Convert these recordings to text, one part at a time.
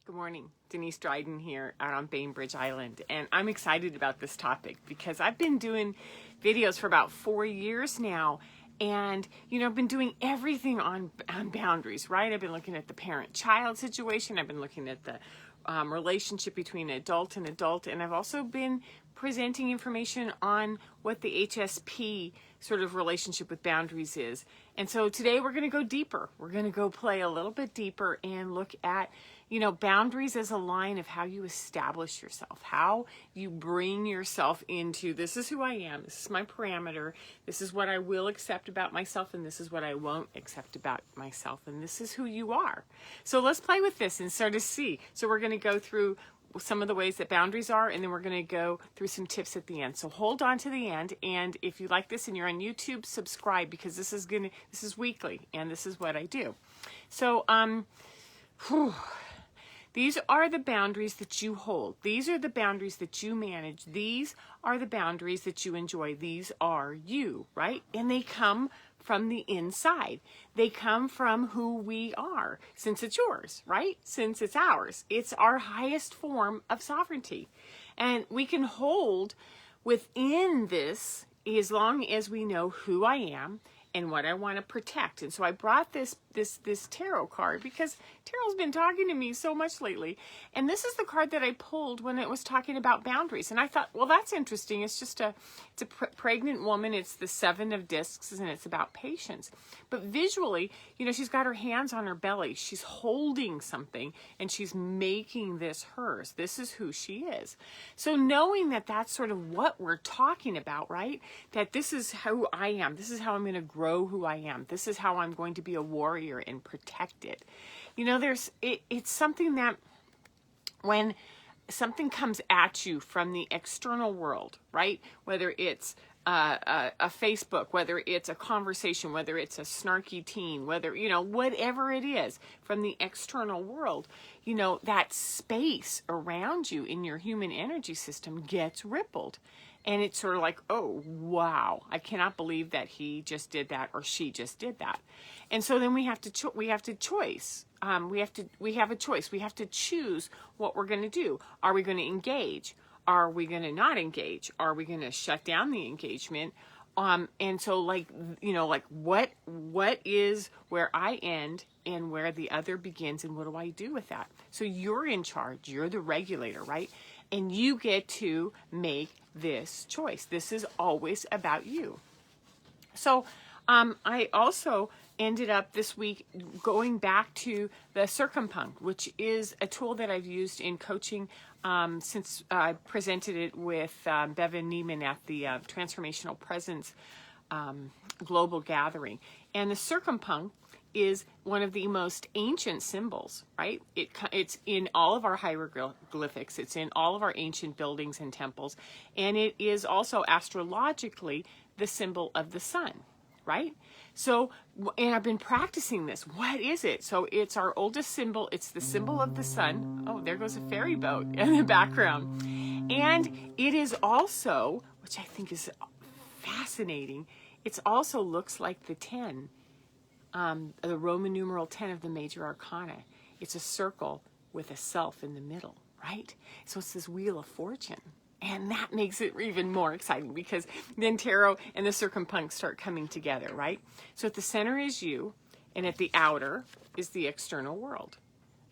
Good morning, Denise Dryden here out on Bainbridge Island, and I'm excited about this topic because I've been doing videos for about 4 years now, and I've been doing everything on boundaries, right? I've been looking at the parent-child situation, I've been looking at the relationship between adult and adult, and I've also been presenting information on what the HSP sort of relationship with boundaries is. And so today we're going to go deeper. We're going to go play a little bit deeper and look at, boundaries as a line of how you establish yourself, how you bring yourself into, this is who I am, this is my parameter, this is what I will accept about myself, and this is what I won't accept about myself, and this is who you are. So let's play with this and start to see. So we're going to go through some of the ways that boundaries are, and then we're going to go through some tips at the end. So hold on to the end, and if you like this and you're on YouTube, subscribe, because this is weekly, and this is what I do. So these are the boundaries that you hold. These are the boundaries that you manage. These are the boundaries that you enjoy. These are you, right? And they come from the inside. They come from who we are, since it's yours, right? Since it's ours. It's our highest form of sovereignty. And we can hold within this as long as we know who I am and what I want to protect. And so I brought this tarot card because tarot's been talking to me so much lately. And this is the card that I pulled when it was talking about boundaries. And I thought, well, that's interesting. It's a pregnant woman. It's the 7 of discs, and it's about patience. But visually, she's got her hands on her belly. She's holding something, and she's making this hers. This is who she is. So knowing that that's sort of what we're talking about, right? That this is who I am. This is how I'm going to grow who I am. This is how I'm going to be a warrior and protect it. It's something that when something comes at you from the external world, right? Whether it's a Facebook, whether it's a conversation, whether it's a snarky teen, whether, whatever it is from the external world, that space around you in your human energy system gets rippled. And it's sort of like, oh, wow, I cannot believe that he just did that or she just did that. And so then we have a choice. We have a choice. We have to choose what we're going to do. Are we going to engage? Are we going to not engage? Are we going to shut down the engagement? And so what is where I end and where the other begins, and what do I do with that? So you're in charge. You're the regulator, right? And you get to make this choice. This is always about you. So I also ended up this week going back to the Circumpunct, which is a tool that I've used in coaching since I presented it with Bevan Neiman at the Transformational Presence Global Gathering. And the Circumpunct is one of the most ancient symbols, right? It's in all of our hieroglyphics. It's in all of our ancient buildings and temples. And it is also astrologically the symbol of the sun, right? So, and I've been practicing this. What is it? So it's our oldest symbol. It's the symbol of the sun. Oh, there goes a ferry boat in the background. And it is also, which I think is fascinating, it also looks like the 10. The Roman numeral 10 of the major arcana. It's a circle with a self in the middle, right? So it's this wheel of fortune. And that makes it even more exciting because then tarot and the circumpunct start coming together, right? So at the center is you, and at the outer is the external world.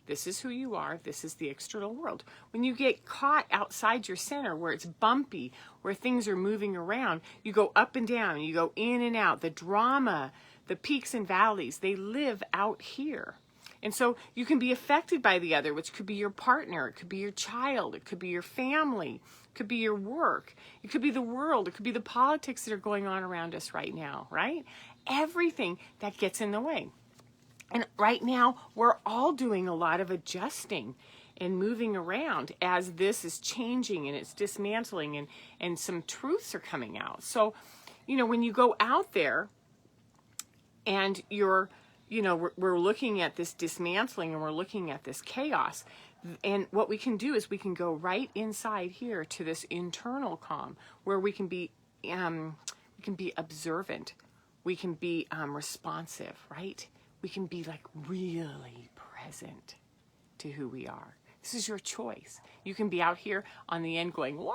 This is who you are. This is the external world. When you get caught outside your center where it's bumpy, where things are moving around, you go up and down, you go in and out. The drama, the peaks and valleys, they live out here. And so you can be affected by the other, which could be your partner, it could be your child, it could be your family, it could be your work, it could be the world, it could be the politics that are going on around us right now, right? Everything that gets in the way. And right now, we're all doing a lot of adjusting and moving around as this is changing and it's dismantling and some truths are coming out. So, when you go out there, and we're looking at this dismantling and we're looking at this chaos. And what we can do is we can go right inside here to this internal calm where we can be observant. We can be responsive, right? We can be like really present to who we are. This is your choice. You can be out here on the end going, wah,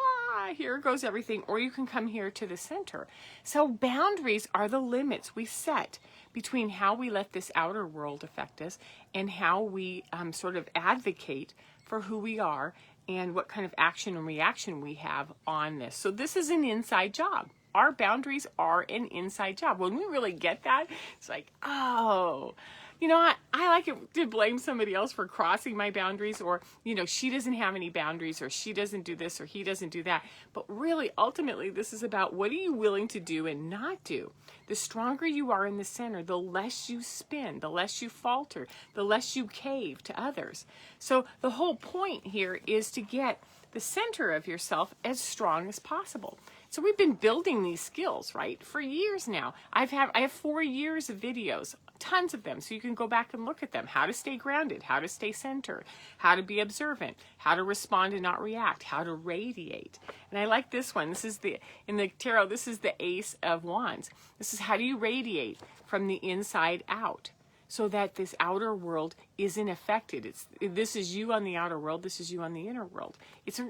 here goes everything, or you can come here to the center. So boundaries are the limits we set between how we let this outer world affect us and how we sort of advocate for who we are and what kind of action and reaction we have on this. So this is an inside job. Our boundaries are an inside job. When we really get that, it's like, oh, you know, I like it to blame somebody else for crossing my boundaries, or, you know, she doesn't have any boundaries, or she doesn't do this, or he doesn't do that. But really, ultimately, this is about what are you willing to do and not do. The stronger you are in the center, the less you spin, the less you falter, the less you cave to others. So the whole point here is to get the center of yourself as strong as possible. So we've been building these skills, right, for years now. I have 4 years of videos, tons of them, so you can go back and look at them. How to stay grounded, how to stay centered, how to be observant, how to respond and not react, how to radiate. And I like this one. This is in the tarot, this is the Ace of Wands. This is how do you radiate from the inside out, so that this outer world isn't affected. This is you on the outer world, this is you on the inner world.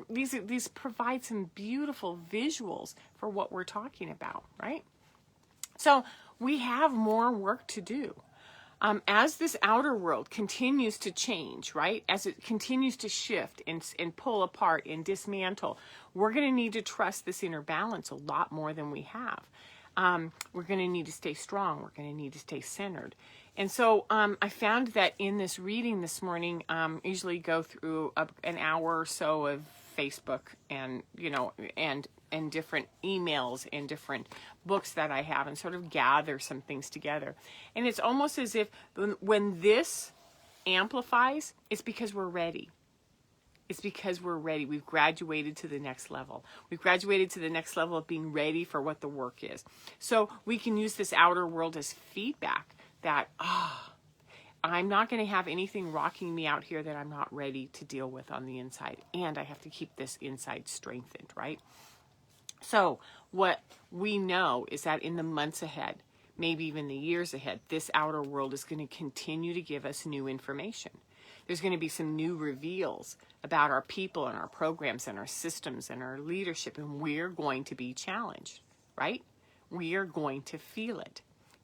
These provide some beautiful visuals for what we're talking about, right? So we have more work to do. As this outer world continues to change, right? As it continues to shift and pull apart and dismantle, we're going to need to trust this inner balance a lot more than we have. We're going to need to stay strong. We're going to need to stay centered. And so I found that in this reading this morning, I usually go through an hour or so of Facebook and, you know, and different emails and different books that I have and sort of gather some things together. And it's almost as if when this amplifies, it's because we're ready. It's because we're ready. We've graduated to the next level. We've graduated to the next level of being ready for what the work is. So we can use this outer world as feedback that, I'm not going to have anything rocking me out here that I'm not ready to deal with on the inside. And I have to keep this inside strengthened, right? So what we know is that in the months ahead, maybe even the years ahead, this outer world is going to continue to give us new information. There's going to be some new reveals about our people and our programs and our systems and our leadership, and we're going to be challenged, right? We are going to feel it.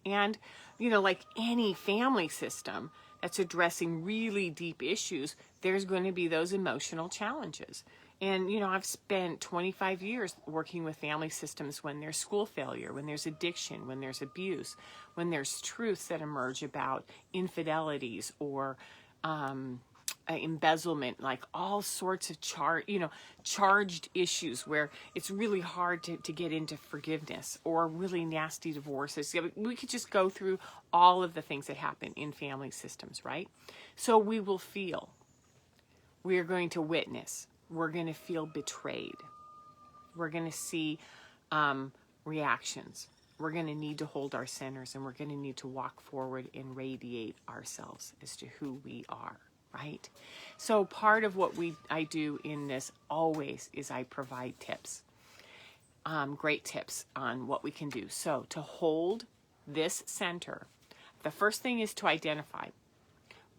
And, you know, like any family system that's addressing really deep issues, there's going to be those emotional challenges. And, you know, I've spent 25 years working with family systems when there's school failure, when there's addiction, when there's abuse, when there's truths that emerge about infidelities or embezzlement, like all sorts of charged issues where it's really hard to get into forgiveness, or really nasty divorces. We could just go through all of the things that happen in family systems, right? So we will feel. We are going to witness. We're going to feel betrayed. We're going to see reactions. We're going to need to hold our centers, and we're going to need to walk forward and radiate ourselves as to who we are, right? So part of what I do in this always is I provide tips, great tips on what we can do. So to hold this center, the first thing is to identify.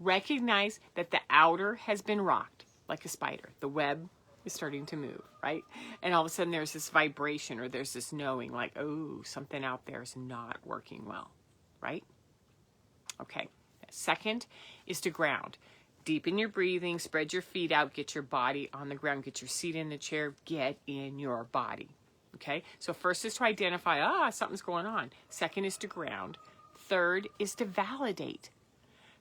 Recognize that the outer has been rocked like a spider. The web is starting to move, right? And all of a sudden there's this vibration, or there's this knowing like, oh, something out there is not working well, right? Okay. Second is to ground. Deepen your breathing, spread your feet out, get your body on the ground, get your seat in the chair, get in your body. Okay? So first is to identify, something's going on. Second is to ground. Third is to validate.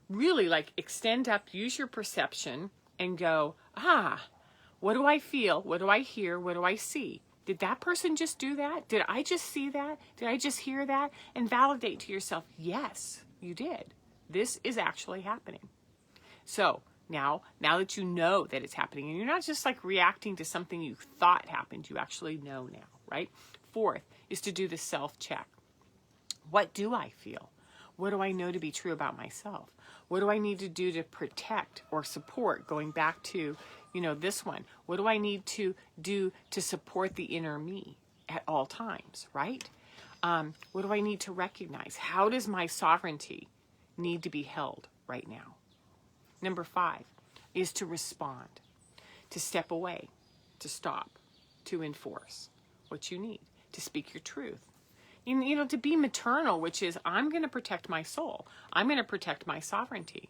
Really like extend up, use your perception and go, what do I feel? What do I hear? What do I see? Did that person just do that? Did I just see that? Did I just hear that? And validate to yourself, yes, you did. This is actually happening. So now that you know that it's happening, and you're not just like reacting to something you thought happened, you actually know now, right? Fourth is to do the self-check. What do I feel? What do I know to be true about myself? What do I need to do to protect or support? Going back to, this one. What do I need to do to support the inner me at all times, right? What do I need to recognize? How does my sovereignty need to be held right now? Number 5 is to respond. to step away, to stop, to enforce what you need, to speak your truth. You know, to be maternal, which is, I'm going to protect my soul. I'm going to protect my sovereignty.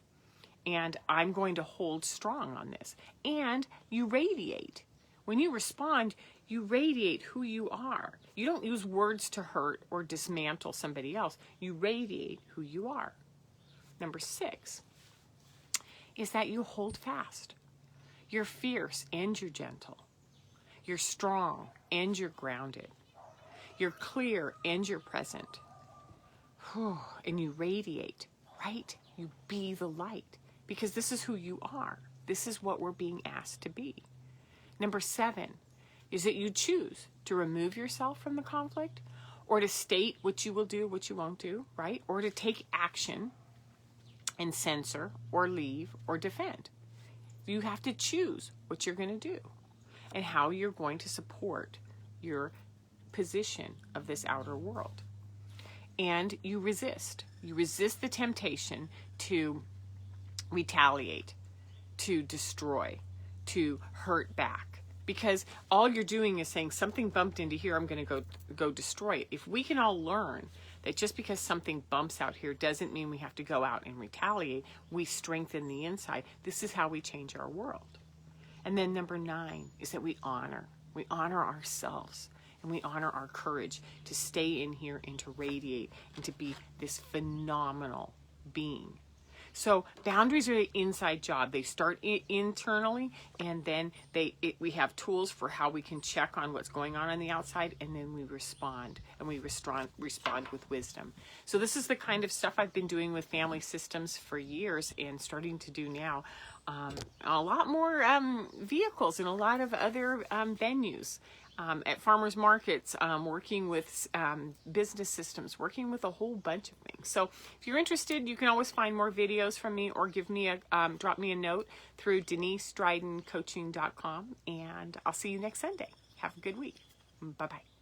And I'm going to hold strong on this. And you radiate. When you respond, you radiate who you are. You don't use words to hurt or dismantle somebody else. You radiate who you are. Number 6 is that you hold fast. You're fierce and you're gentle. You're strong and you're grounded. You're clear and you're present. And you radiate, right? You be the light, because this is who you are. This is what we're being asked to be. Number 7 is that you choose to remove yourself from the conflict, or to state what you will do, what you won't do, right? Or to take action and censor or leave or defend. You have to choose what you're going to do and how you're going to support your position of this outer world. And you resist. You resist the temptation to retaliate, to destroy, to hurt back. Because all you're doing is saying, something bumped into here, I'm going to go destroy it. If we can all learn that just because something bumps out here doesn't mean we have to go out and retaliate, we strengthen the inside. This is how we change our world. And then number 9 is that we honor. We honor ourselves. And we honor our courage to stay in here and to radiate and to be this phenomenal being. So boundaries are the inside job. They start internally, and then we have tools for how we can check on what's going on the outside, and then we respond, and we respond with wisdom. So this is the kind of stuff I've been doing with family systems for years and starting to do now. A lot more vehicles and a lot of other venues. At farmers markets, working with business systems, working with a whole bunch of things. So if you're interested, you can always find more videos from me, or give me drop me a note through DeniseDrydenCoaching.com, and I'll see you next Sunday. Have a good week. Bye-bye.